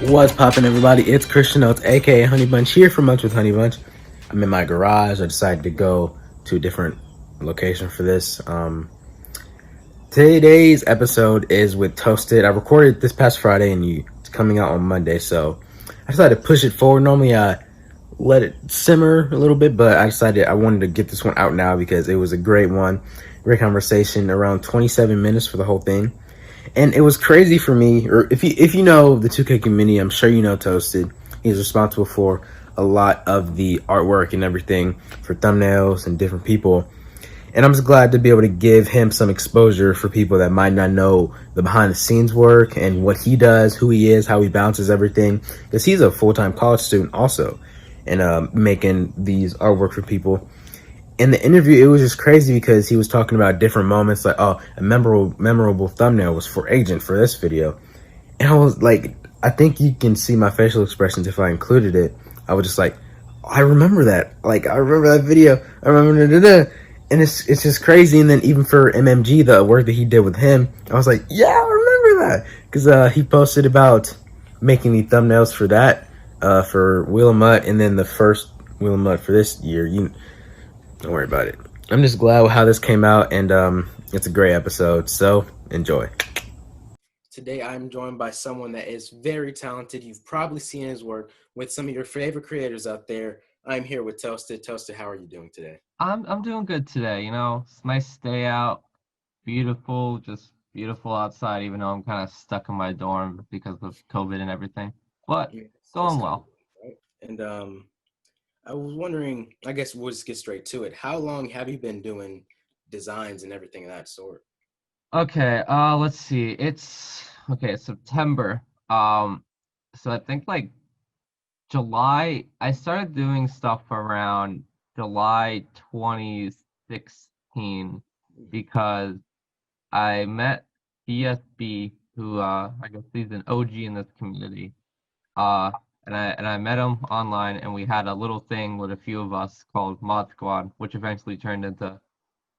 What's poppin', everybody? It's Christian Oates, aka Honeybunch, here for Munch with Honeybunch. I'm in my garage. I decided to go to a different location for this. Today's episode is with Toasted. I recorded this past Friday, and it's coming out on Monday, so I decided to push it forward. Normally, I let it simmer a little bit, but I decided I wanted to get this one out now because it was a great one, great conversation. Around 27 minutes for the whole thing. And it was crazy for me, or if you know the 2K community, I'm sure you know Toasted. He's responsible for a lot of the artwork and everything for thumbnails and different people. And I'm just glad to be able to give him some exposure for people that might not know the behind the scenes work and what he does, who he is, how he balances everything. Because he's a full-time college student also, and making these artwork for people. In the interview, it was just crazy because he was talking about different moments, like, oh, a memorable thumbnail was for Agent for this video. And I was like, I think you can see my facial expressions if I included it. I was just like, oh, I remember that. Like, I remember that video. I remember da-da-da. And it's just crazy. And then even for MMG, the work that he did with him, I was like, yeah, I remember that. Because he posted about making the thumbnails for that, for Wheel of Mud, and then the first Wheel of Mud for this year. Don't worry about it. I'm just glad with how this came out, and it's a great episode, so enjoy. Today I'm joined by someone that is very talented. You've probably seen his work with some of your favorite creators out there. I'm here with Toasted. Toasted, how are you doing today? I'm doing good today, It's nice day out, beautiful, just beautiful outside, even though I'm kind of stuck in my dorm because of COVID and everything. But Yeah, it's going kind of well. right. And I was wondering, I guess we'll just get straight to it. How long have you been doing designs and everything of that sort? Okay, let's see. It's September. So I think like July, I started doing stuff around July 2016 because I met DSB, who I guess he's an OG in this community. Uh, and I met him online, and we had a little thing with a few of us called Mod Squad, which eventually turned into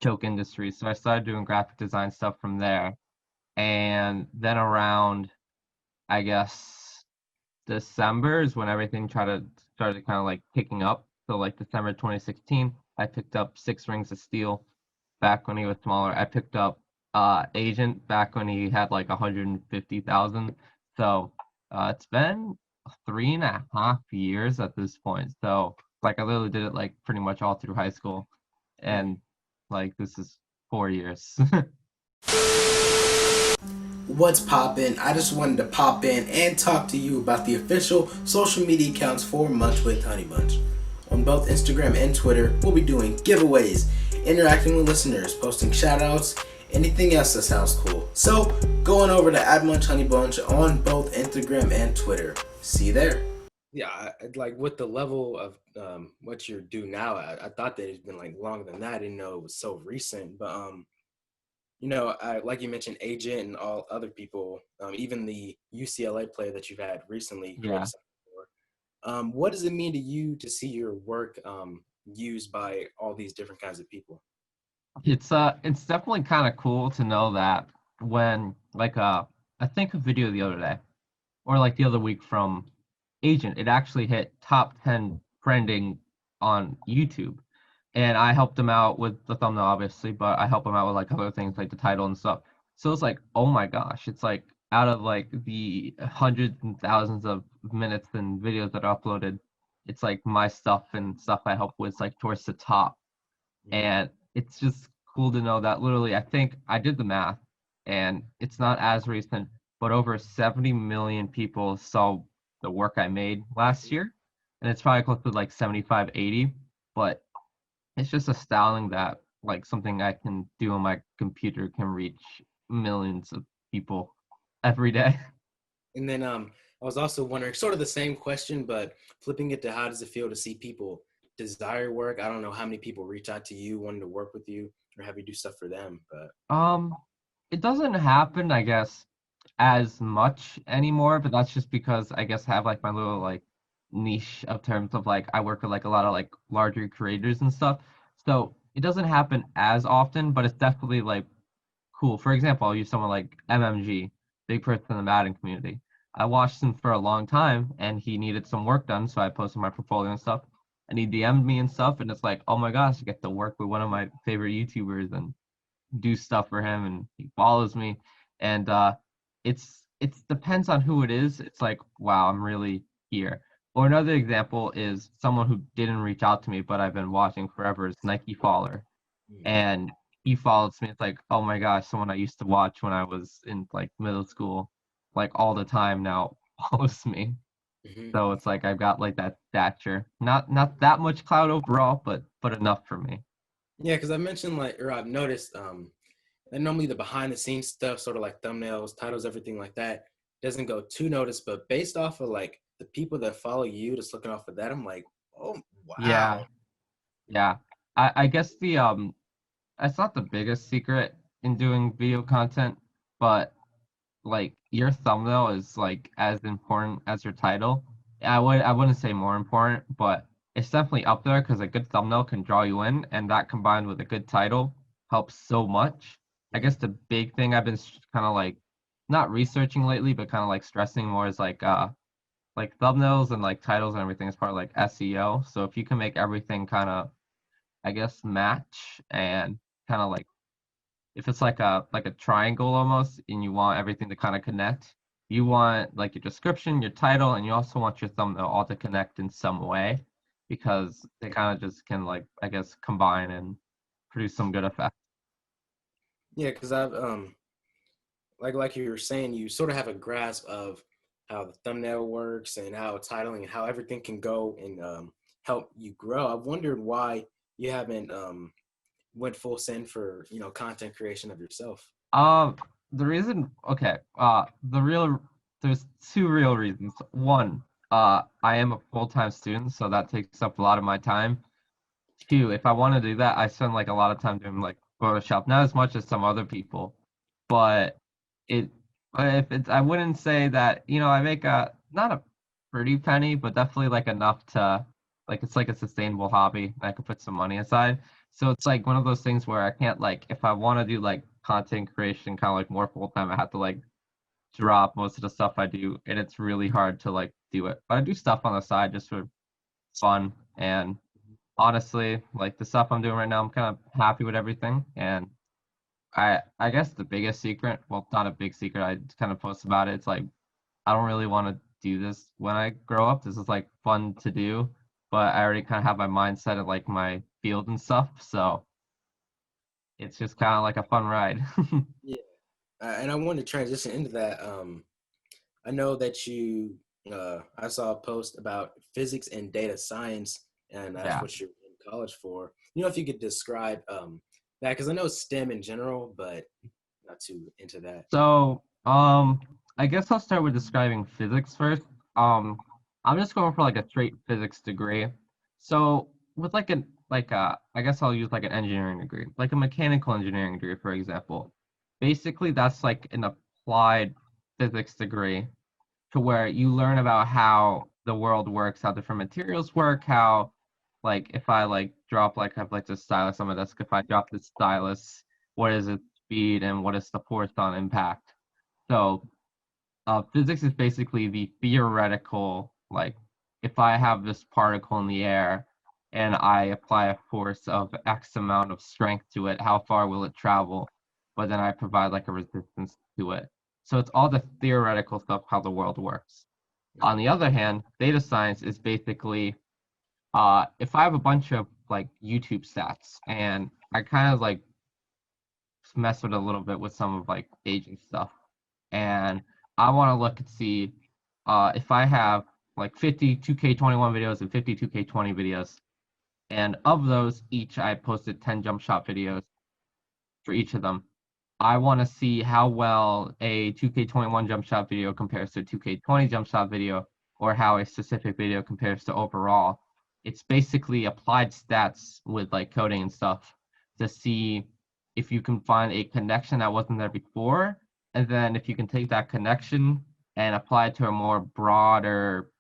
Choke Industries. So I started doing graphic design stuff from there, and then around, I guess, December is when everything started kind of like picking up. So like December 2016, I picked up Six Rings of Steel back when he was smaller. I picked up Agent back when he had like 150,000. So it's been 3.5 years at this point. So like I literally did it like pretty much all through high school, and like this is 4 years. What's poppin'? I just wanted to pop in and talk to you about the official social media accounts for Munch with Honeybunch. On both Instagram and Twitter, we'll be doing giveaways, interacting with listeners, posting shoutouts, anything else that sounds cool. So, going over to @MunchHoneyBunch on both Instagram and Twitter. See you there. Yeah, like with the level of what you're doing now, I thought that it's been like longer than that. I didn't know it was so recent, but like you mentioned, Agent and all other people, even the UCLA player that you've had recently Yeah. created something for. What does it mean to you to see your work used by all these different kinds of people? It's definitely kind of cool to know that when like I think a video the other day or like the other week from Agent, it actually hit top 10 trending on YouTube. And I helped him out with the thumbnail, obviously, but I help him out with like other things like the title and stuff. So it's like, oh my gosh, it's like out of like the hundreds and thousands of minutes and videos that are uploaded, it's like my stuff and stuff I help with like towards the top. Mhm. And it's just cool to know that literally, I think I did the math and it's not as recent, but over 70 million people saw the work I made last year. And it's probably close to like 75, 80. But it's just astounding that like something I can do on my computer can reach millions of people every day. And then I was also wondering, sort of the same question, but flipping it to how does it feel to see people desire work? I don't know how many people reach out to you wanting to work with you or have you do stuff for them, but Um, it doesn't happen, I guess, as much anymore, but that's just because I guess I have like my little like niche of terms of like I work with like a lot of like larger creators and stuff. So it doesn't happen as often, but it's definitely like cool. For example, I'll use someone like MMG, big person in the Madden community. I watched him for a long time and he needed some work done, so I posted my portfolio and stuff. And he DM'd me and stuff, and it's like, oh my gosh, I get to work with one of my favorite YouTubers and do stuff for him, and he follows me. And it's depends on who it is. It's like, wow, I'm really here. Or another example is someone who didn't reach out to me, but I've been watching forever is Nike Faller. And he follows me. It's like, oh my gosh, someone I used to watch when I was in like middle school, like all the time now follows me. Mm-hmm. So it's like I've got like that stature. Not that much clout overall, but enough for me. Yeah, because I mentioned like, or I've noticed, that normally the behind the scenes stuff, sort of like thumbnails, titles, everything like that, doesn't go too noticed. But based off of like the people that follow you, just looking off of that, I'm like, oh Yeah, wow. yeah. I guess the it's not the biggest secret in doing video content, but like your thumbnail is like as important as your title. I wouldn't say more important, but it's definitely up there because a good thumbnail can draw you in, and that combined with a good title helps so much. I guess the big thing I've been kind of like not researching lately, but kind of like stressing more is like thumbnails and like titles and everything is part of like SEO. So if you can make everything kind of I guess match and kind of like if it's like a triangle almost and you want everything to kind of connect, you want like your description, your title, and you also want your thumbnail all to connect in some way because they kind of just can like I guess combine and produce some good effect. Yeah, because I've like you were saying, you sort of have a grasp of how the thumbnail works and how titling and how everything can go and help you grow. I've wondered why you haven't went full send for content creation of yourself. Um, the reason, okay, there's two real reasons. One, I am a full-time student, so that takes up a lot of my time. Two, if I want to do that, I spend like a lot of time doing like Photoshop, not as much as some other people, but it, but if it's, I wouldn't say that, I make not a pretty penny, but definitely like enough to, like, it's like a sustainable hobby. I could put some money aside. So it's like one of those things where I can't like, if I want to do like content creation kind of like more full time, I have to like drop most of the stuff I do, and it's really hard to like do it. But I do stuff on the side just for fun and honestly, like the stuff I'm doing right now, I'm kind of happy with everything. And I guess the biggest secret, well, not a big secret, I kind of post about it. It's like I don't really want to do this when I grow up. This is like fun to do, but I already kind of have my mindset at like my field and stuff, so it's just kind of like a fun ride. Yeah, and I want to transition into that. I know that I saw a post about physics and data science, and that's Yeah. what you're in college for. If you could describe that, because I know STEM in general, but not too into that. So, I guess I'll start with describing physics first. Um, I'm just going for like a straight physics degree. So with I guess I'll use like an engineering degree, like a mechanical engineering degree, for example. Basically, that's like an applied physics degree to where you learn about how the world works, how different materials work, how like if I like drop like I've like this stylus on my desk, if I drop this stylus, what is its speed and what is the force on impact? So physics is basically the theoretical, like if I have this particle in the air and I apply a force of X amount of strength to it, how far will it travel? But then I provide like a resistance to it. So it's all the theoretical stuff, how the world works. On the other hand, data science is basically if I have a bunch of like YouTube stats and I kind of like mess with it a little bit with some of like aging stuff and I want to look and see if I have like 52K21 videos and 52K20 videos, and of those, each I posted 10 jump shot videos for each of them. I want to see how well a 2K21 jump shot video compares to a 2K20 jump shot video, or how a specific video compares to overall. It's basically applied stats with like coding and stuff to see if you can find a connection that wasn't there before, and then if you can take that connection and apply it to a more broader,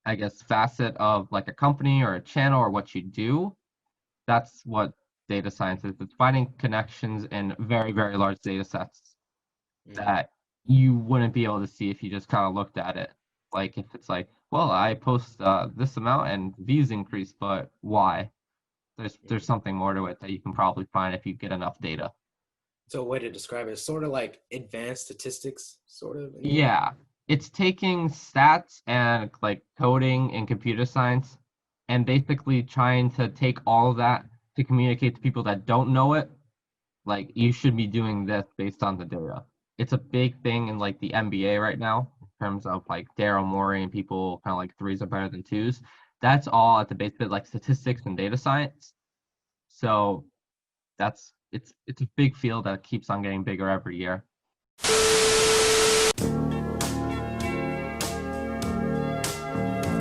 I guess, facet of like a company or a channel or what you do. That's what data science is. It's finding connections in very, very large data sets Mm-hmm. that you wouldn't be able to see if you just kind of looked at it. Like if it's like, well, I post this amount and views increase, but why? There's Mhm. something more to it that you can probably find if you get enough data. So a way to describe it is sort of like advanced statistics, sort of in a way. Yeah, it's taking stats and like coding and computer science and basically trying to take all of that to communicate to people that don't know it. Like you should be doing this based on the data. It's a big thing in like the NBA right now in terms of like Daryl Morey and people kind of like threes are better than twos. That's all at the base of it, like statistics and data science. So it's a big field that keeps on getting bigger every year.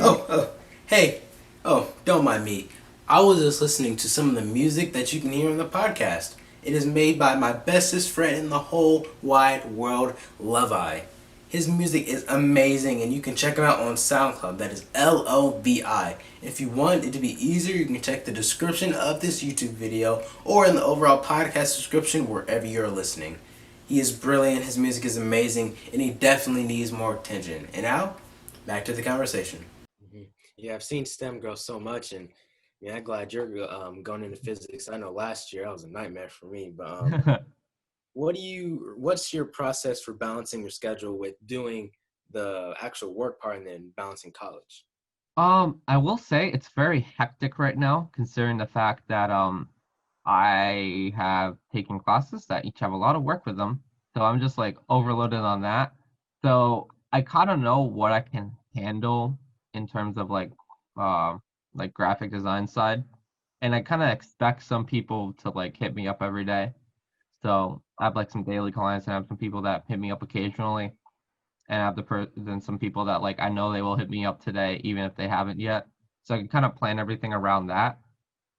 Oh, hey. Oh, don't mind me. I was just listening to some of the music that you can hear on the podcast. It is made by my bestest friend in the whole wide world, Levi. His music is amazing, and you can check him out on SoundCloud. That is Lovi. If you want it to be easier, you can check the description of this YouTube video or in the overall podcast description wherever you're listening. He is brilliant, his music is amazing, and he definitely needs more attention. And now, back to the conversation. Mhm. Yeah, I've seen STEM grow so much, and yeah, I'm glad you're going into physics. I know last year that was a nightmare for me, but what's your process for balancing your schedule with doing the actual work part and then balancing college? I will say it's very hectic right now, considering the fact that I have taken classes that each have a lot of work with them. So I'm just like overloaded on that. So I kind of know what I can handle in terms of uh like graphic design side. And I kind of expect some people to like hit me up every day. So I have like some daily clients and I have some people that hit me up occasionally and I have then some people that like I know they will hit me up today even if they haven't yet. So I can kind of plan everything around that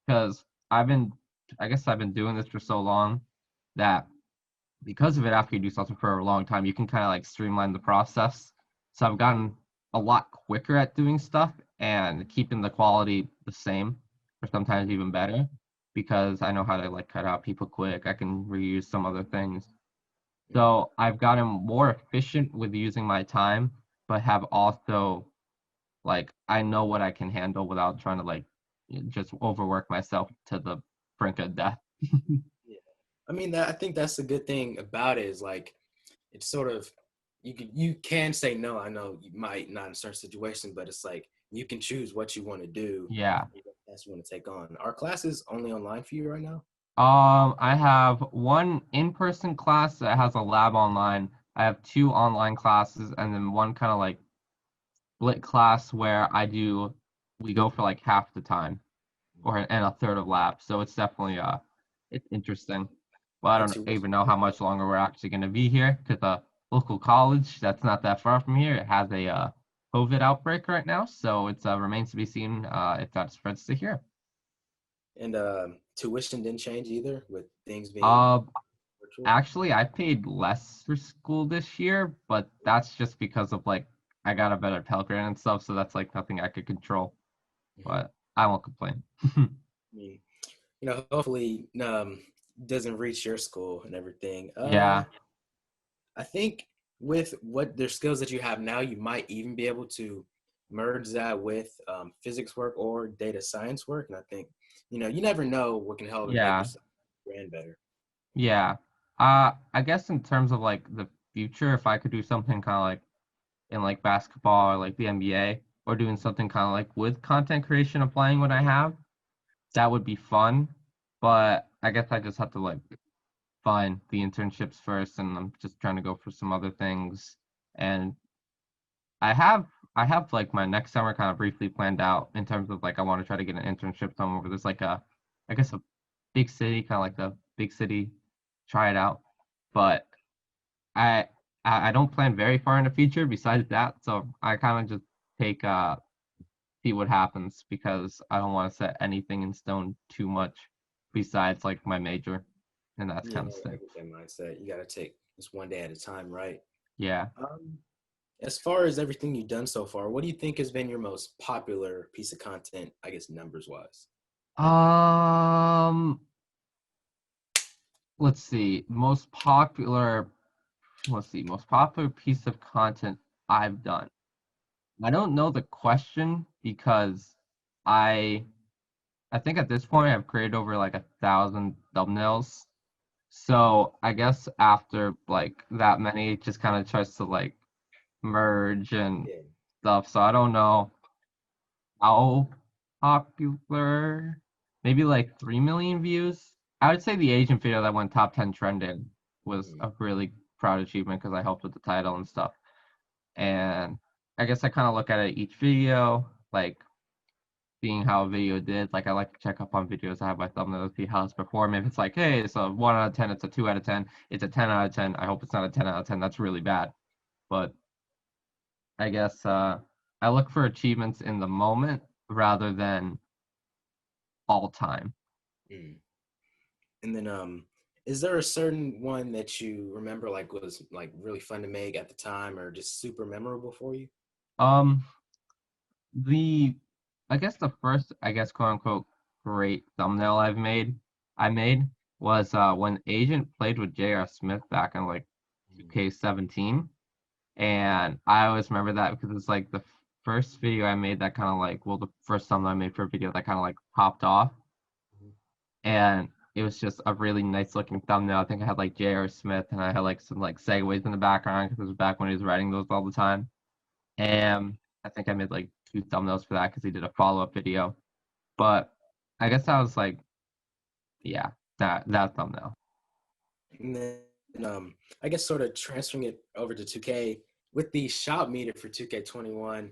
because I've been, I guess I've been doing this for so long that because of it, after you do something for a long time, you can kind of like streamline the process. So I've gotten a lot quicker at doing stuff and keeping the quality the same, or sometimes even better, because I know how to like cut out people quick. I can reuse some other things. So I've gotten more efficient with using my time, but have also like I know what I can handle without trying to like just overwork myself to the brink of death. Yeah. I mean, I think that's the good thing about it is like it's sort of you can say no. I know you might not in certain situations, but it's like you can choose what you want to do. Yeah. That's you want to take on. Are classes only online for you right now? I have one in-person class that has a lab online. I have two online classes and then one kind of like split class where we go for like half the time or and a third of lab. So it's definitely it's interesting. Well, I And don't tuition. even know how much longer we're actually going to be here because the local college that's not that far from here it has a COVID outbreak right now. So it's remains to be seen if that spreads to here. And tuition didn't change either with things being Uh, virtual. Actually, I paid less for school this year, but that's just because of like I got a better Pell Grant and stuff, so that's like nothing I could control. Hmm. But I won't complain. I mean, hopefully doesn't reach your school and everything. Yeah, I think with what their skills that you have now, you might even be able to merge that with physics work or data science work. And I think, you never know what can help and make yeah, yourself brand better. yeah. I guess in terms of like the future, if I could do something kind of like in like basketball or like the NBA, or doing something kind of like with content creation, applying what I have, that would be fun. But I guess I just have to like find the internships first, and I'm just trying to go for some other things. And I have I have like my next summer kind of briefly planned out in terms of like I want to try to get an internship somewhere where there's like I guess a big city, kind of like the big city, try it out. But I I don't plan very far in the future besides that, so I kind of just take see what happens because I don't want to set anything in stone too much besides like my major, and that's Yeah, kind of I stinks. get that mindset. You got to take this one day at a time, right? Yeah. Um, as far as everything you've done so far, what do you think has been your most popular piece of content, I guess, numbers wise? Um, let's see. Most popular. let's see, most popular piece of content I've done. I don't know the question because I I think at this point I've created over like 1,000 thumbnails. So I guess after like that many, it just kind of tries to like merge and Yeah. stuff. So I don't know how popular. Maybe like 3 million views. I would say the Asian video that went top 10 trending was Mm, a really proud achievement because I helped with the title and stuff. And I guess I kind of look at it each video, like seeing how a video did. Like I like to check up on videos. I have my thumbnail to see how it's performing. If it's like, hey, it's a 1 out of 10, it's a 2 out of 10, it's a 10 out of 10. I hope it's not a 10 out of 10. That's really bad. But I guess I look for achievements in the moment rather than all time. mm. And then, is there a certain one that you remember like was like really fun to make at the time or just super memorable for you? Um, the I guess the first, I guess, quote unquote, great thumbnail I made was when Agent played with J.R. Smith back in like Mm, 2K17. And I always remember that because it's like the first video I made that kind of like, well, the first thumbnail I made for a video that kind of like popped off. mhm. And it was just a really nice looking thumbnail. I think I had like J.R. Smith and I had like some like segues in the background because it was back when he was writing those all the time. And I think I made like two thumbnails for that because he did a follow-up video. But I guess I was like, yeah, that thumbnail. And then, I guess sort of transferring it over to 2K with the shop meter for 2K21.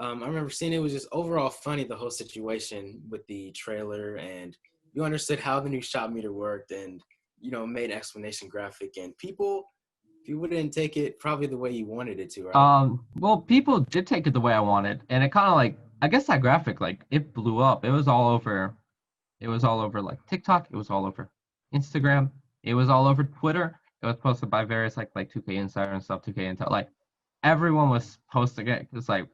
I remember seeing it was just overall funny, the whole situation with the trailer, and you understood how the new shop meter worked and, made an explanation graphic. And people didn't take it probably the way you wanted it to, right? Well, people did take it the way I wanted, and it kind of like, I guess that graphic like it blew up. It was all over like TikTok. It was all over Instagram. It was all over Twitter. It was posted by various like 2K Insider and stuff, 2K Intel. Like everyone was posting it because like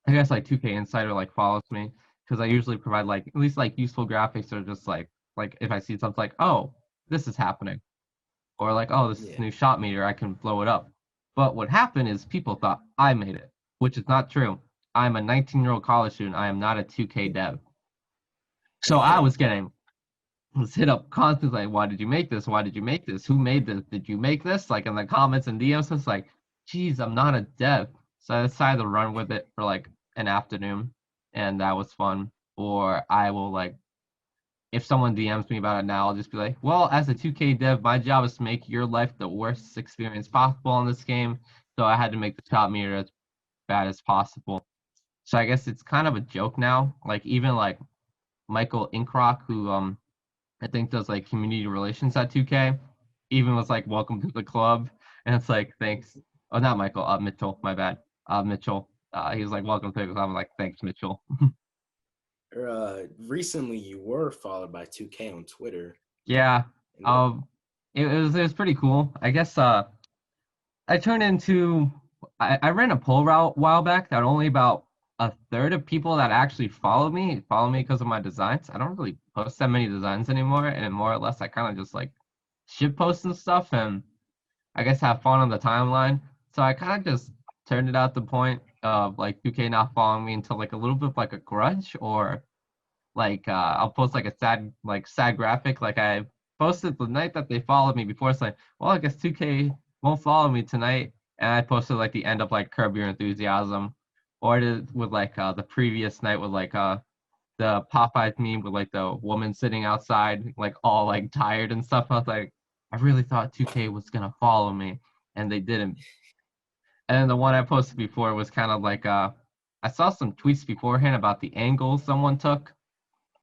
I guess like 2K Insider like follows me because I usually provide like at least like useful graphics or just like if I see something like, oh, this is happening, or like, oh, this is Yeah. new shot meter, I can blow it up. But what happened is people thought I made it, which is not true. I'm a 19-year-old college student. I am not a 2K dev. So I was hit up constantly like, why did you make this? Why did you make this? Who made this? Did you make this? Like in the comments and DMs, it's like, geez, I'm not a dev. So I decided to run with it for like an afternoon, and that was fun. Or I will like, if someone DMs me about it now, I'll just be like, well, as a 2K dev, my job is to make your life the worst experience possible in this game. So I had to make the shot meter as bad as possible. So I guess it's kind of a joke now. Like even like Michael Inkrock, who I think does like community relations at 2K, even was like, welcome to the club. And it's like, thanks. Oh, not Michael, Mitchell, my bad. Mitchell. He was like, welcome to the club. I'm like, thanks, Mitchell. Recently you were followed by 2K on Twitter. Yeah. And Um, it was pretty cool. I guess I turned into I ran a poll route a while back that only about a third of people that actually follow me because of my designs. I don't really post that many designs anymore, and more or less I kind of just like shit post and stuff and I guess have fun on the timeline. So I kind of just turned it out the point of like 2K not following me until like a little bit of like a grudge or like I'll post like a sad graphic like I posted the night that they followed me before. It's like, well, I guess 2K won't follow me tonight, and I posted like the end of like Curb Your Enthusiasm, or I did with like the previous night with like the Popeyes meme with like the woman sitting outside like all like tired and stuff. I was like, I really thought 2K was gonna follow me, and they didn't. And then the one I posted before was kind of like I saw some tweets beforehand about the angle someone took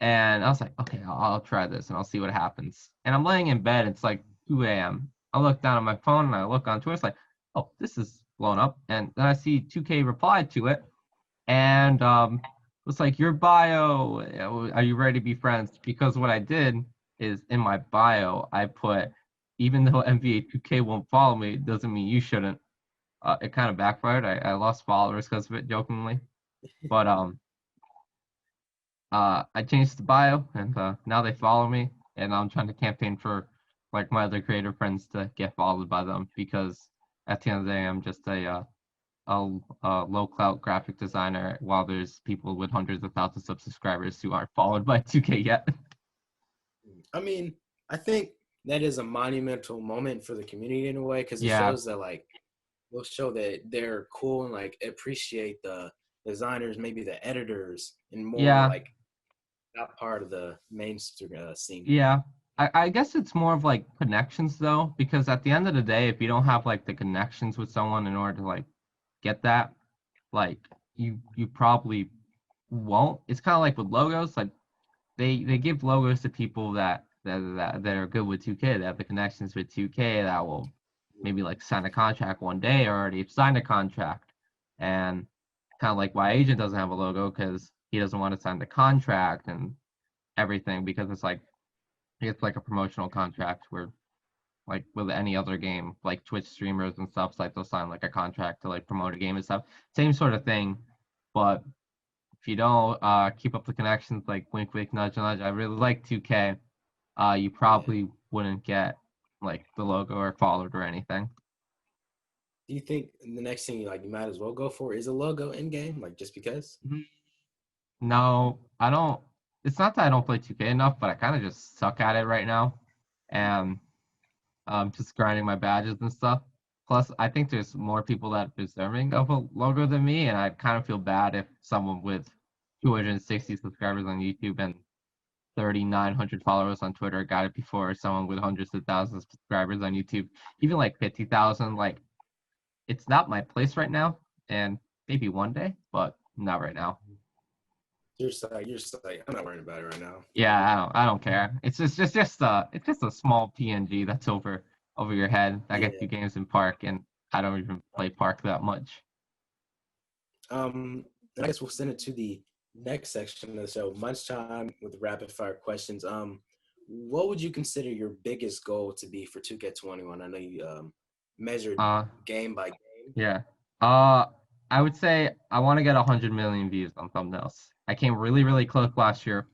and I was like, okay, I'll try this and I'll see what happens. And I'm laying in bed. It's like 2 a.m. I look down at my phone and I look on Twitter. It's like, oh, this is blown up. And then I see 2K replied to it. And it's like, your bio, are you ready to be friends? Because what I did is in my bio, I put, even though NBA 2K won't follow me, it doesn't mean you shouldn't. It kind of backfired. I lost followers because of it, jokingly. But I changed the bio, and now they follow me, and I'm trying to campaign for like my other creator friends to get followed by them because at the end of the day, I'm just a low clout graphic designer, while there's people with hundreds of thousands of subscribers who aren't followed by 2K yet. I mean, I think that is a monumental moment for the community in a way because it Yeah, shows that like they'll show that they're cool and like appreciate the designers, maybe the editors, and more yeah, like not part of the mainstream scene. yeah. I guess it's more of like connections though, because at the end of the day, if you don't have like the connections with someone in order to like get that, like you probably won't. It's kind of like with logos, like they give logos to people that are good with 2K, that have the connections with 2K, that will maybe like sign a contract one day or already signed a contract. And kind of like why Agent doesn't have a logo because he doesn't want to sign the contract and everything, because it's like a promotional contract where like with any other game, like Twitch streamers and stuff, like they'll sign like a contract to like promote a game and stuff. Same sort of thing. But if you don't keep up the connections, like wink wink nudge nudge, I really like 2K, you Yeah. probably wouldn't get like the logo or followed or anything. Do you think the next thing you might as well go for is a logo in game, like just because? Mhm. No, I don't. It's not that I don't play 2K enough, but I kind of just suck at it right now, and just grinding my badges and stuff. Plus, I think there's more people that are deserving of a logo than me, and I kind of feel bad if someone with 260 subscribers on YouTube and 3,900 followers on Twitter got it before someone with hundreds of thousands of subscribers on YouTube. Even like 50,000, like it's not my place right now, and maybe one day, but not right now. You're just like, I'm not worrying about it right now. Yeah, I don't care. It's just a small PNG that's over your head. I get Yeah. two games in Park, and I don't even play Park that much. Um, I guess we'll send it to the next section of the show, Munch Time with rapid fire questions. What would you consider your biggest goal to be for 2K21? I know you measured Uh, game by game. yeah. Uh, I would say I want to get 100 million views on thumbnails. I came really, really close last year,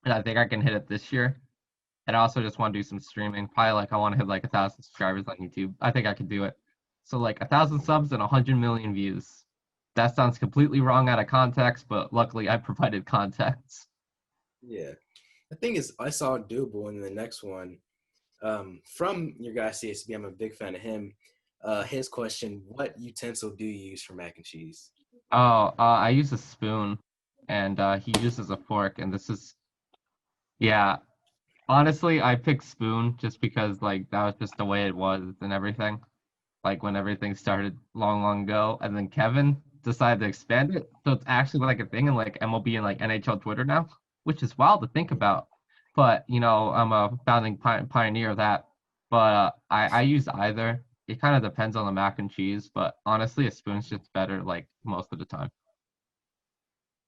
and I think I can hit it this year. And I also just want to do some streaming. Probably like I want to hit like 1,000 subscribers on YouTube. I think I could do it. So like 1,000 subs and 100 million views. That sounds completely wrong out of context, but luckily I provided context. Yeah. The thing is, I saw Double in the next one from your guy CSB. I'm a big fan of him. His question: what utensil do you use for mac and cheese? Oh, I use a spoon, and he uses a fork, and this is yeah. Honestly, I picked spoon just because like that was just the way it was and everything. Like when everything started long, long ago, and then Kevin decided to expand it, so it's actually like a thing in like MLB and like NHL Twitter now, which is wild to think about. But I'm a founding pioneer of that. But I use either. It kind of depends on the mac and cheese, but honestly, a spoon's just better like most of the time.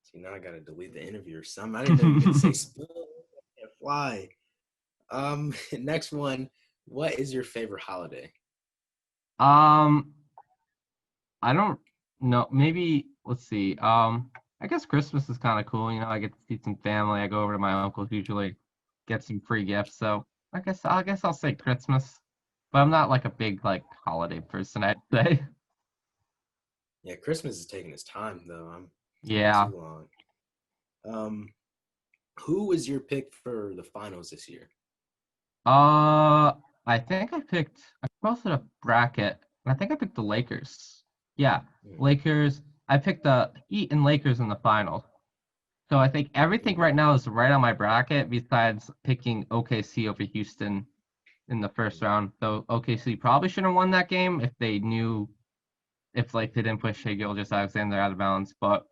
See, now I gotta delete the interview or something. I didn't know you could say spoon and fly. Next one. What is your favorite holiday? um, I don't know. Maybe let's see. I guess Christmas is kind of cool. I get to see some family. I go over to my uncle's usually, get some free gifts. So I guess I'll say Christmas. But I'm not like a big like holiday person, I'd say. Yeah, Christmas is taking its time though. I'm taking Yeah. too long. Um, who was your pick for the finals this year? Uh, I think I posted a bracket, and I think I picked the Lakers. Yeah, Hmm. Lakers. I picked the Heat and Lakers in the finals. So I think everything Hmm. right now is right on my bracket besides picking OKC over Houston in the first round. So OKC probably should have won that game if they knew, if like they didn't push Shai Gilgeous-Alexander out of bounds. But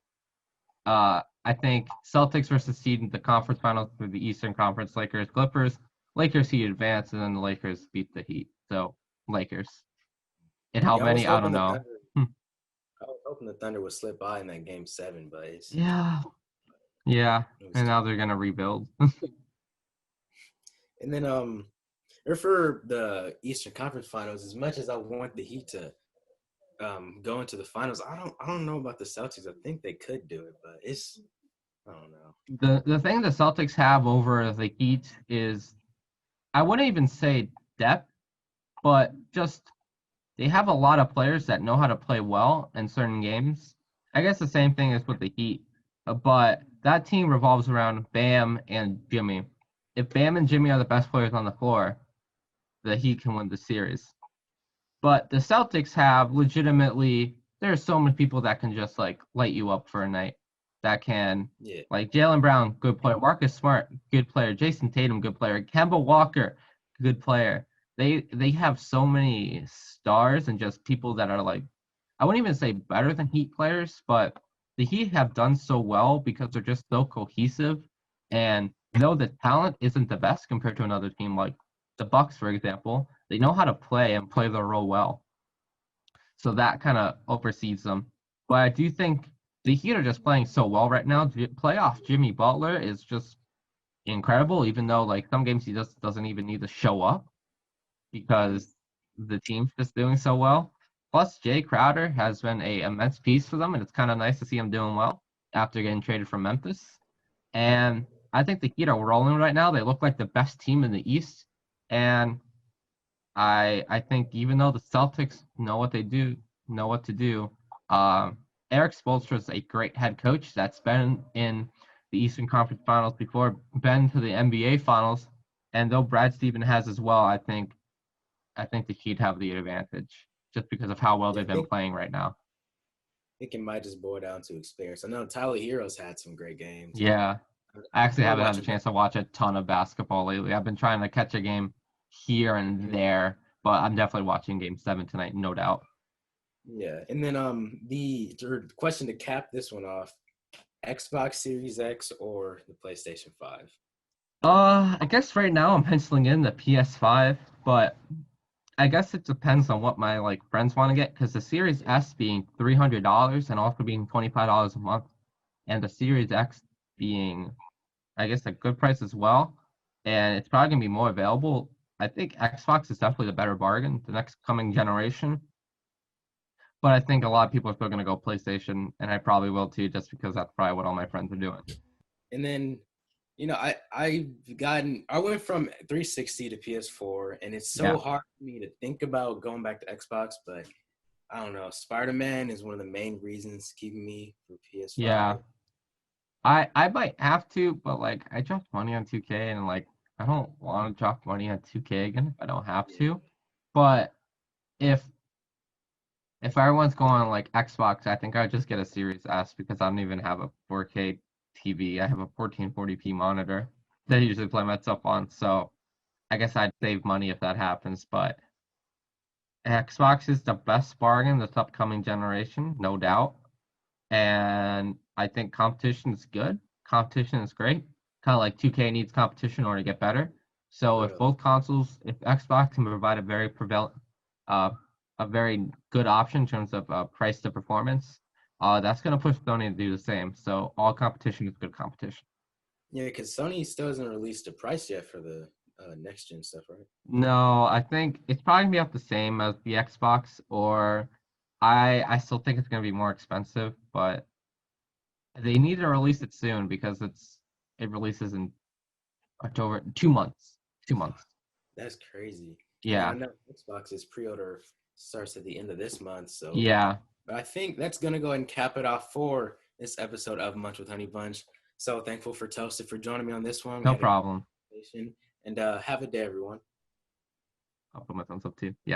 I think Celtics versus seed in the conference finals for the Eastern Conference, Lakers Clippers. Lakers seed advance, and then the Lakers beat the Heat. So Lakers. And how Yeah, many? I don't know. Hmm. I was hoping the Thunder would slip by in that game seven, but Yeah. Yeah. it was And now tough. they're gonna rebuild. And then or for the Eastern Conference Finals, as much as I want the Heat to go into the finals, I don't know about the Celtics. I think they could do it, but I don't know. The thing the Celtics have over the Heat is, I wouldn't even say depth, but just they have a lot of players that know how to play well in certain games. I guess the same thing is with the Heat, but that team revolves around Bam and Jimmy. If Bam and Jimmy are the best players on the floor, the Heat can win the series. But the Celtics have legitimately, there are so many people that can just like light you up for a night. That can, Yeah. like Jalen Brown, good player. Marcus Smart, good player. Jason Tatum, good player. Kemba Walker, good player. They have so many stars and just people that are like, I wouldn't even say better than Heat players, but the Heat have done so well because they're just so cohesive. And though the talent isn't the best compared to another team like the Bucks, for example, they know how to play and play their role well. So that kind of oversees them. But I do think the Heat are just playing so well right now. Playoff Jimmy Butler is just incredible, even though like some games he just doesn't even need to show up Mhm. because the team's just doing so well. Plus, Jay Crowder has been a immense piece for them, and it's kind of nice to see him doing well after getting traded from Memphis. And I think the Heat are rolling right now. They look like the best team in the East, and I think even though the Celtics know what they do, know what to do, Eric Spoelstra is a great head coach that's been in the Eastern Conference Finals before, been to the NBA Finals, and though Brad Stevens has as well, I think the Heat have the advantage just because of how well Yeah, they've been playing right now. think it might just boil down to experience. I know Tyler Hero's had some great games. Yeah, I I actually enjoy haven't had a watching him. chance to watch a ton of basketball lately. I've been trying to catch a game here and Mhm. there, but I'm definitely watching Game 7 tonight, no doubt. Yeah, and then the question to cap this one off: Xbox Series X or the PlayStation 5? I guess right now I'm penciling in the PS5, but I guess it depends on what my like friends want to get because the Series S being $300 and also being $25 a month, and the Series X being, I guess, a good price as well, and it's probably gonna be more available. I think Xbox is definitely the better bargain, the next coming generation, but I think a lot of people are still gonna go PlayStation, and I probably will too, just because that's probably what all my friends are doing. And then, I went from 360 to PS4, and it's so Yeah, hard for me to think about going back to Xbox, but I don't know. Spider-Man is one of the main reasons keeping me for yeah. PS5. I might have to, but like I dropped money on 2K and like I don't want to drop money on 2K again if I don't have Yeah. to. But if if everyone's going on like Xbox, I think I'd just get a Series S because I don't even have a 4K TV. I have a 1440p monitor that I usually play my stuff on. So I guess I'd save money if that happens. But Xbox is the best bargain this upcoming generation, no doubt. And I think competition is good. Competition is great. Kind of like 2K needs competition in order to get better. So For if real. both consoles, if Xbox can provide uh, a very good option in terms of price to performance, that's going to push Sony to do the same. So all competition is good competition. Yeah, because Sony still hasn't released a price yet for the next gen stuff, right? No, I think it's probably gonna be up the same as the Xbox, or I still think it's gonna be more expensive, but they need to release it soon because it releases in October, 2 months. 2 months. That's crazy. And then I Yeah. know Xbox's pre-order starts at the end of this month, so Yeah. but I think that's gonna go ahead and cap it off for this episode of Munch with Honey Bunch. So thankful for Toasted for joining me on this one. We No had a good problem. conversation, and have a day, everyone. I'll put my thumbs up too. Yeah.